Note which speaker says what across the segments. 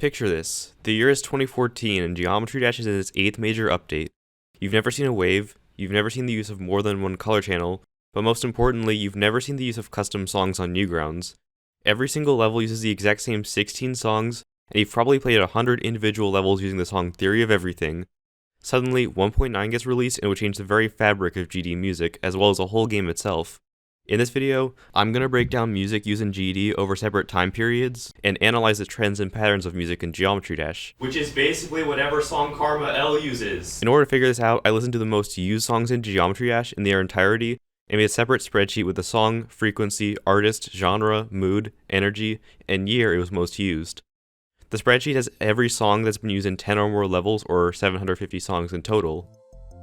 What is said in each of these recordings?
Speaker 1: Picture this. The year is 2014 and Geometry Dash is in its 8th major update. You've never seen a wave, you've never seen the use of more than one color channel, but most importantly, you've never seen the use of custom songs on Newgrounds. Every single level uses the exact same 16 songs, and you've probably played 100 individual levels using the song Theory of Everything. Suddenly, 1.9 gets released and it would change the very fabric of GD music, as well as the whole game itself. In this video, I'm going to break down music used in GD over separate time periods, and analyze the trends and patterns of music in Geometry Dash. Which is basically whatever song Karma L uses. In order to figure this out, I listened to the most used songs in Geometry Dash in their entirety, and made a separate spreadsheet with the song, frequency, artist, genre, mood, energy, and year it was most used. The spreadsheet has every song that's been used in 10 or more levels, or 750 songs in total.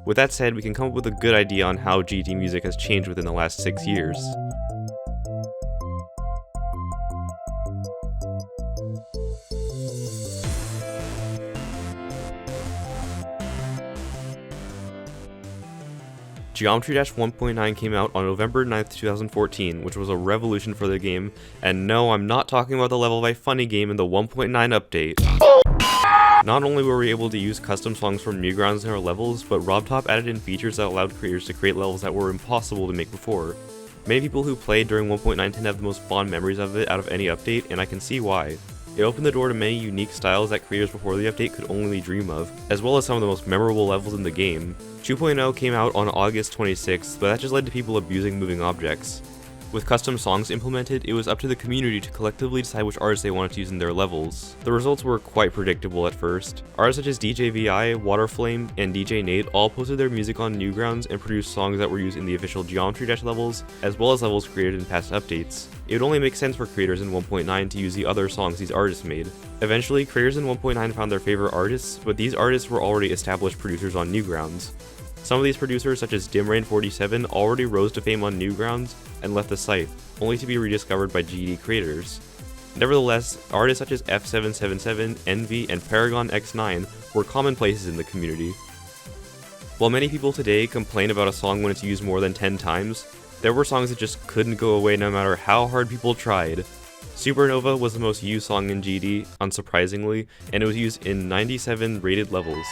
Speaker 1: With that said, we can come up with a good idea on how GD music has changed within the last 6 years. Geometry Dash 1.9 came out on November 9th, 2014, which was a revolution for the game, and no, I'm not talking about the level by Funny Game in the 1.9 update. Not only were we able to use custom songs from Newgrounds in our levels, but RobTop added in features that allowed creators to create levels that were impossible to make before. Many people who played during 1.9 tend to have the most fond memories of it out of any update, and I can see why. It opened the door to many unique styles that creators before the update could only dream of, as well as some of the most memorable levels in the game. 2.0 came out on August 26th, but that just led to people abusing moving objects. With custom songs implemented, it was up to the community to collectively decide which artists they wanted to use in their levels. The results were quite predictable at first. Artists such as DJVI, Waterflame, and DJ Nate all posted their music on Newgrounds and produced songs that were used in the official Geometry Dash levels, as well as levels created in past updates. It would only make sense for creators in 1.9 to use the other songs these artists made. Eventually, creators in 1.9 found their favorite artists, but these artists were already established producers on Newgrounds. Some of these producers, such as DimRain47, already rose to fame on Newgrounds and left the site, only to be rediscovered by GD creators. Nevertheless, artists such as F777, Envy, and Paragon X9 were commonplaces in the community. While many people today complain about a song when it's used more than 10 times, there were songs that just couldn't go away no matter how hard people tried. Supernova was the most used song in GD, unsurprisingly, and it was used in 97 rated levels.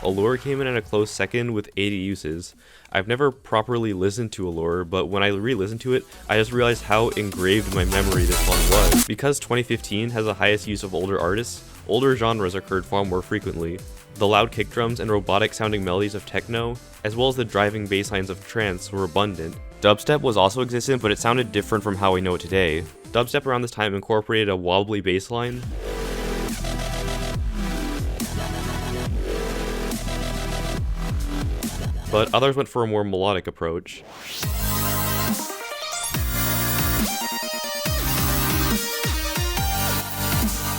Speaker 1: Allure came in at a close second with 80 uses. I've never properly listened to Allure, but when I re-listened to it, I just realized how engraved in my memory this song was. Because 2015 has the highest use of older artists, older genres occurred far more frequently. The loud kick drums and robotic sounding melodies of techno, as well as the driving bass lines of trance, were abundant. Dubstep was also existent, but it sounded different from how we know it today. Dubstep around this time incorporated a wobbly bass line, but others went for a more melodic approach.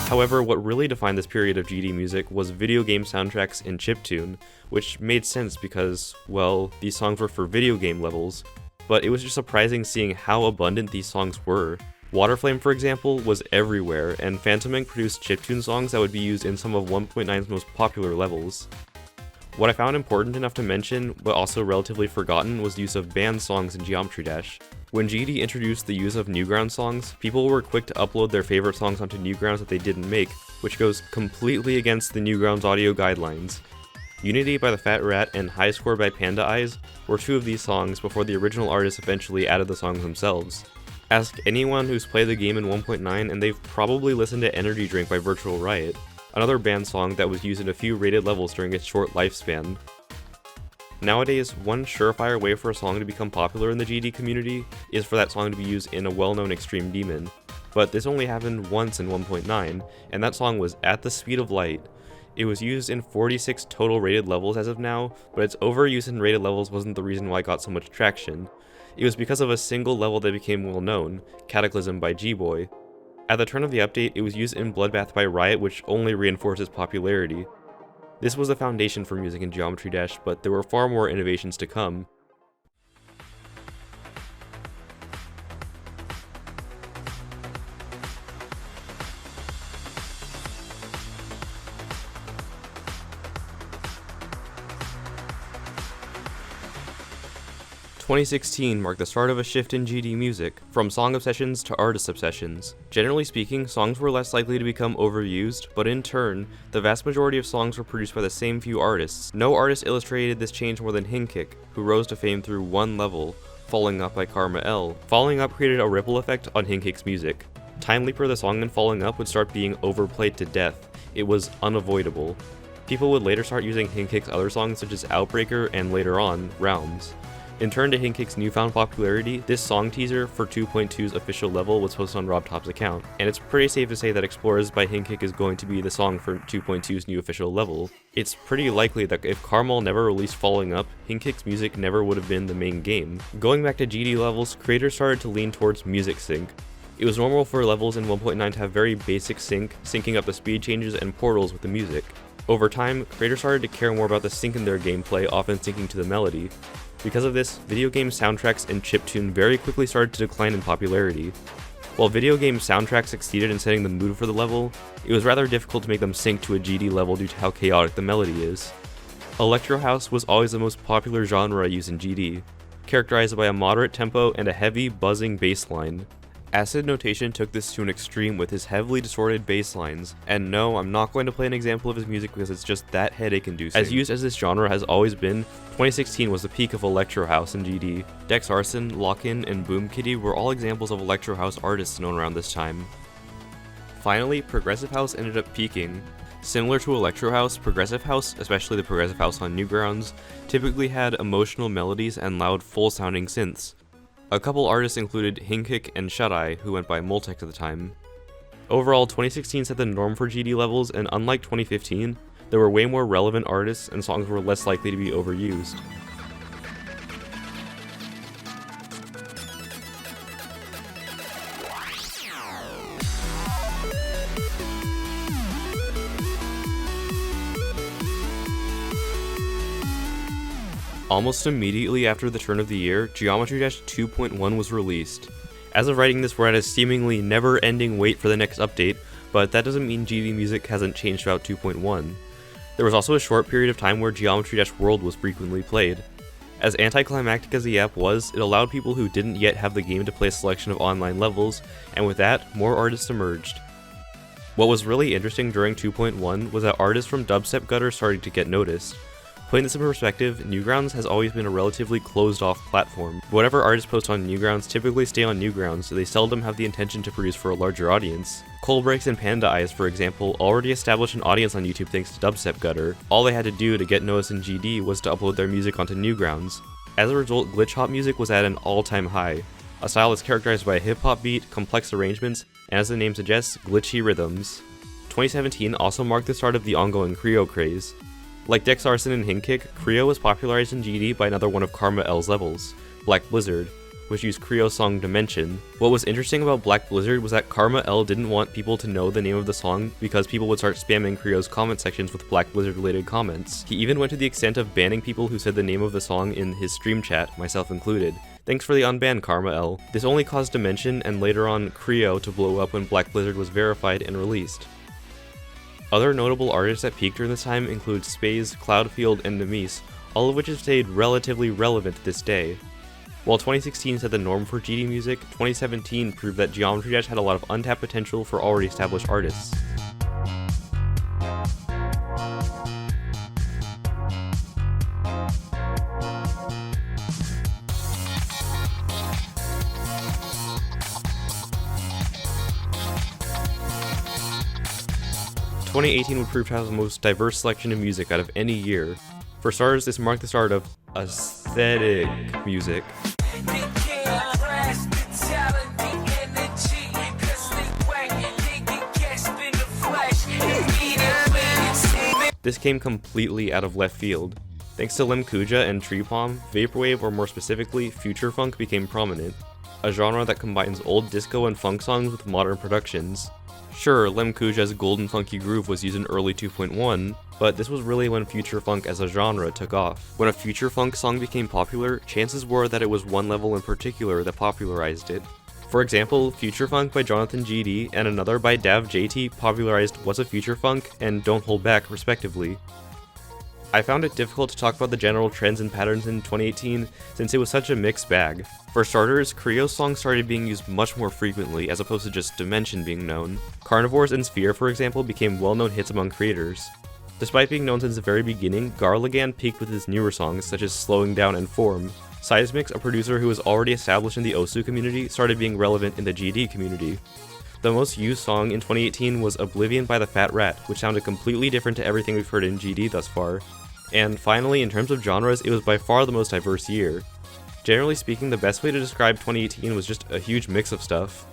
Speaker 1: However, what really defined this period of GD music was video game soundtracks in chiptune, which made sense because, well, these songs were for video game levels, but it was just surprising seeing how abundant these songs were. Waterflame, for example, was everywhere, and Phantom Inc. produced chiptune songs that would be used in some of 1.9's most popular levels. What I found important enough to mention, but also relatively forgotten, was the use of band songs in Geometry Dash. When GD introduced the use of Newgrounds songs, people were quick to upload their favorite songs onto Newgrounds that they didn't make, which goes completely against the Newgrounds audio guidelines. Unity by the Fat Rat and High Score by Panda Eyes were two of these songs before the original artists eventually added the songs themselves. Ask anyone who's played the game in 1.9 and they've probably listened to Energy Drink by Virtual Riot, another band song that was used in a few rated levels during its short lifespan. Nowadays, one surefire way for a song to become popular in the GD community is for that song to be used in a well-known Extreme Demon. But this only happened once in 1.9, and that song was At the Speed of Light. It was used in 46 total rated levels as of now, but its overuse in rated levels wasn't the reason why it got so much traction. It was because of a single level that became well known, Cataclysm by G-Boy. At the turn of the update, it was used in Bloodbath by Riot, which only reinforced its popularity. This was the foundation for music in Geometry Dash, but there were far more innovations to come. 2016 marked the start of a shift in GD music, from song obsessions to artist obsessions. Generally speaking, songs were less likely to become overused, but in turn, the vast majority of songs were produced by the same few artists. No artist illustrated this change more than Hinkik, who rose to fame through one level, Falling Up by Karma L. Falling Up created a ripple effect on Hinkik's music. Time Leaper the song and Falling Up would start being overplayed to death. It was unavoidable. People would later start using Hinkik's other songs such as Outbreaker and later on, Realms. In turn to Hinkik's newfound popularity, this song teaser for 2.2's official level was posted on RobTop's account, and it's pretty safe to say that Explorers by Hinkik is going to be the song for 2.2's new official level. It's pretty likely that if Carmel never released Falling Up, Hinkik's music never would have been the main game. Going back to GD levels, creators started to lean towards music sync. It was normal for levels in 1.9 to have very basic sync, syncing up the speed changes and portals with the music. Over time, creators started to care more about the sync in their gameplay, often syncing to the melody. Because of this, video game soundtracks and chiptune very quickly started to decline in popularity. While video game soundtracks succeeded in setting the mood for the level, it was rather difficult to make them sync to a GD level due to how chaotic the melody is. Electro House was always the most popular genre used in GD, characterized by a moderate tempo and a heavy, buzzing bass line. Acid Notation took this to an extreme with his heavily distorted bass lines, and no, I'm not going to play an example of his music because it's just that headache-inducing. As used as this genre has always been, 2016 was the peak of Electro House in GD. Dex Arson, Lockyn, and Boom Kitty were all examples of Electro House artists known around this time. Finally, Progressive House ended up peaking. Similar to Electro House, Progressive House, especially the Progressive House on Newgrounds, typically had emotional melodies and loud, full-sounding synths. A couple artists included Hinkik and Shut-Eye, who went by Moltex at the time. Overall, 2016 set the norm for GD levels, and unlike 2015, there were way more relevant artists and songs were less likely to be overused. Almost immediately after the turn of the year, Geometry Dash 2.1 was released. As of writing this, we're at a seemingly never-ending wait for the next update, but that doesn't mean GD music hasn't changed throughout 2.1. There was also a short period of time where Geometry Dash World was frequently played. As anticlimactic as the app was, it allowed people who didn't yet have the game to play a selection of online levels, and with that, more artists emerged. What was really interesting during 2.1 was that artists from dubstep gutter started to get noticed. Putting this in perspective, Newgrounds has always been a relatively closed-off platform. Whatever artists post on Newgrounds typically stay on Newgrounds, so they seldom have the intention to produce for a larger audience. Coldbreaks and Panda Eyes, for example, already established an audience on YouTube thanks to dubstep gutter. All they had to do to get noticed in GD was to upload their music onto Newgrounds. As a result, glitch hop music was at an all-time high. A style that's characterized by a hip-hop beat, complex arrangements, and as the name suggests, glitchy rhythms. 2017 also marked the start of the ongoing Creo craze. Like Dex Arson and Hinkik, Creo was popularized in GD by another one of Karma L's levels, Black Blizzard, which used Creo's song Dimension. What was interesting about Black Blizzard was that Karma L didn't want people to know the name of the song because people would start spamming Creo's comment sections with Black Blizzard related comments. He even went to the extent of banning people who said the name of the song in his stream chat, myself included. Thanks for the unban, Karma L. This only caused Dimension and later on Creo to blow up when Black Blizzard was verified and released. Other notable artists that peaked during this time include Spaze, Cloudfield, and Nemise, all of which have stayed relatively relevant to this day. While 2016 set the norm for GD music, 2017 proved that Geometry Dash had a lot of untapped potential for already established artists. – 2018 would prove to have the most diverse selection of music out of any year. For starters, this marked the start of aesthetic music. This came completely out of left field. Thanks to LemKuuja and Tree Palm, Vaporwave, or more specifically, future funk became prominent, a genre that combines old disco and funk songs with modern productions. Sure, LemKuuja's Golden Funky Groove was used in early 2.1, but this was really when future funk as a genre took off. When a future funk song became popular, chances were that it was one level in particular that popularized it. For example, Future Funk by Jonathan GD and another by Dav JT popularized What's a Future Funk and Don't Hold Back respectively. I found it difficult to talk about the general trends and patterns in 2018 since it was such a mixed bag. For starters, Creo's songs started being used much more frequently as opposed to just Dimension being known. Carnivores and Sphere, for example, became well-known hits among creators. Despite being known since the very beginning, Garligan peaked with his newer songs such as Slowing Down and Form. Seismix, a producer who was already established in the Osu community, started being relevant in the GD community. The most used song in 2018 was Oblivion by the Fat Rat, which sounded completely different to everything we've heard in GD thus far. And finally, in terms of genres, it was by far the most diverse year. Generally speaking, the best way to describe 2018 was just a huge mix of stuff.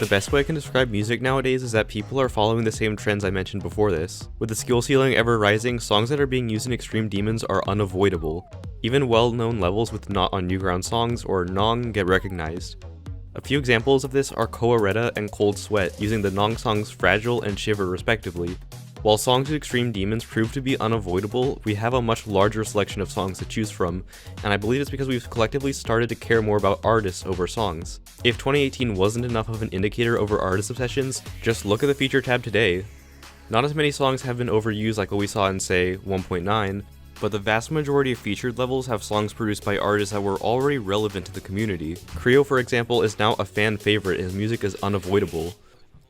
Speaker 1: The best way I can describe music nowadays is that people are following the same trends I mentioned before this. With the skill ceiling ever rising, songs that are being used in Extreme Demons are unavoidable. Even well-known levels with not on Newgrounds songs or Nong get recognized. A few examples of this are Koareta and Cold Sweat using the Nong songs Fragile and Shiver respectively. While songs with Extreme Demons prove to be unavoidable, we have a much larger selection of songs to choose from, and I believe it's because we've collectively started to care more about artists over songs. If 2018 wasn't enough of an indicator over artist obsessions, just look at the feature tab today. Not as many songs have been overused like what we saw in, say, 1.9, but the vast majority of featured levels have songs produced by artists that were already relevant to the community. Creo, for example, is now a fan favorite and his music is unavoidable.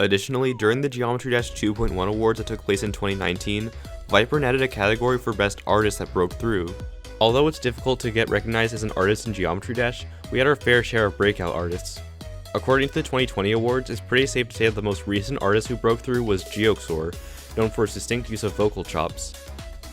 Speaker 1: Additionally, during the Geometry Dash 2.1 awards that took place in 2019, Viper netted a category for best artist that broke through. Although it's difficult to get recognized as an artist in Geometry Dash, we had our fair share of breakout artists. According to the 2020 awards, it's pretty safe to say that the most recent artist who broke through was Geoxor, known for his distinct use of vocal chops.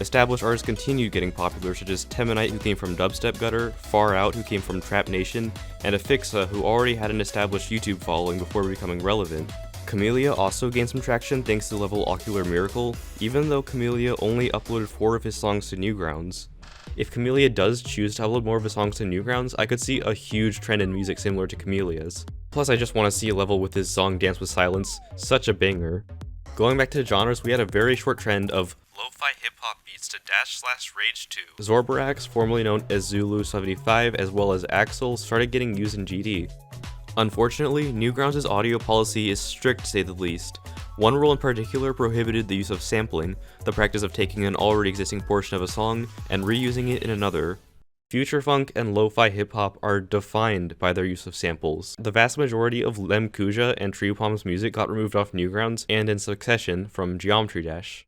Speaker 1: Established artists continued getting popular, such as Temanite, who came from Dubstep Gutter, Far Out, who came from Trap Nation, and Afixa, who already had an established YouTube following before becoming relevant. Camellia also gained some traction thanks to the level Ocular Miracle, even though Camellia only uploaded 4 of his songs to Newgrounds. If Camellia does choose to upload more of his songs to Newgrounds, I could see a huge trend in music similar to Camellia's. Plus, I just want to see a level with his song Dance with Silence, such a banger. Going back to the genres, we had a very short trend of lo-fi hip-hop beats to Dash/Rage 2. Zorborax, formerly known as Zulu75, as well as Axel, started getting used in GD. Unfortunately, Newgrounds' audio policy is strict to say the least. One rule in particular prohibited the use of sampling, the practice of taking an already existing portion of a song and reusing it in another. Future funk and lo-fi hip-hop are defined by their use of samples. The vast majority of LemKuuja and Tree Palm's music got removed off Newgrounds and in succession from Geometry Dash.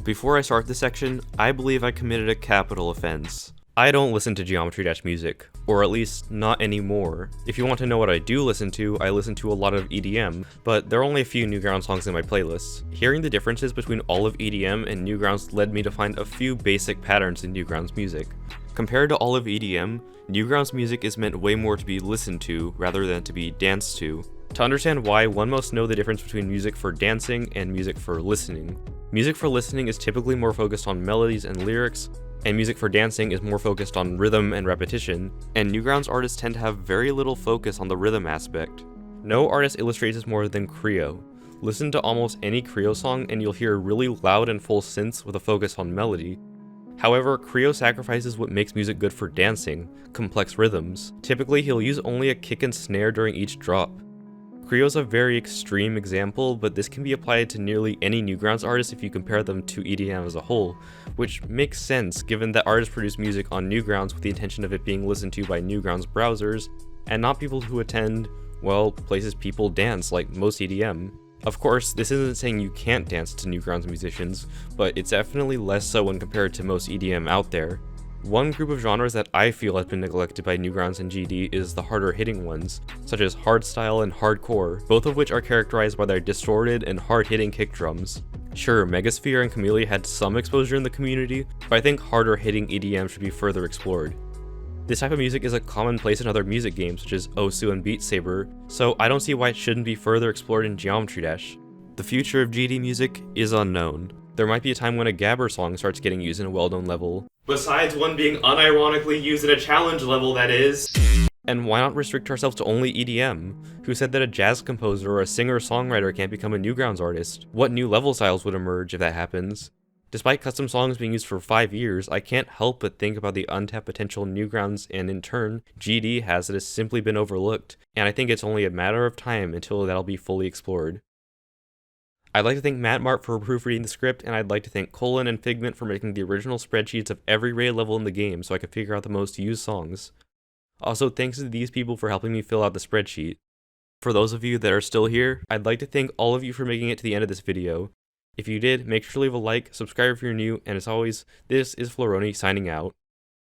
Speaker 1: Before I start this section, I believe I committed a capital offense. I don't listen to Geometry Dash music, or at least not anymore. If you want to know what I do listen to, I listen to a lot of EDM, but there are only a few Newgrounds songs in my playlists. Hearing the differences between all of EDM and Newgrounds led me to find a few basic patterns in Newgrounds music. Compared to all of EDM, Newgrounds music is meant way more to be listened to rather than to be danced to. To understand why, one must know the difference between music for dancing and music for listening. Music for listening is typically more focused on melodies and lyrics, and music for dancing is more focused on rhythm and repetition, and Newgrounds artists tend to have very little focus on the rhythm aspect. No artist illustrates this more than Creo. Listen to almost any Creo song and you'll hear really loud and full synths with a focus on melody. However, Creo sacrifices what makes music good for dancing, complex rhythms. Typically, he'll use only a kick and snare during each drop. Creo's a very extreme example, but this can be applied to nearly any Newgrounds artist if you compare them to EDM as a whole, which makes sense given that artists produce music on Newgrounds with the intention of it being listened to by Newgrounds browsers, and not people who attend, well, places people dance like most EDM. Of course, this isn't saying you can't dance to Newgrounds musicians, but it's definitely less so when compared to most EDM out there. One group of genres that I feel has been neglected by Newgrounds and GD is the harder hitting ones, such as hardstyle and hardcore, both of which are characterized by their distorted and hard-hitting kick drums. Sure, Megasphere and Camellia had some exposure in the community, but I think harder hitting EDM should be further explored. This type of music is a commonplace in other music games such as Osu and Beat Saber, so I don't see why it shouldn't be further explored in Geometry Dash. The future of GD music is unknown. There might be a time when a Gabber song starts getting used in a well-known level. Besides one being unironically used in a challenge level, that is. And why not restrict ourselves to only EDM? Who said that a jazz composer or a singer-songwriter can't become a Newgrounds artist? What new level styles would emerge if that happens? Despite custom songs being used for 5 years, I can't help but think about the untapped potential Newgrounds and in turn, GD has that has simply been overlooked, and I think it's only a matter of time until that'll be fully explored. I'd like to thank Matt Mart for proofreading the script, and I'd like to thank Colin and Figment for making the original spreadsheets of every raid level in the game so I could figure out the most used songs. Also, thanks to these people for helping me fill out the spreadsheet. For those of you that are still here, I'd like to thank all of you for making it to the end of this video. If you did, make sure to leave a like, subscribe if you're new, and as always, this is Floroni signing out.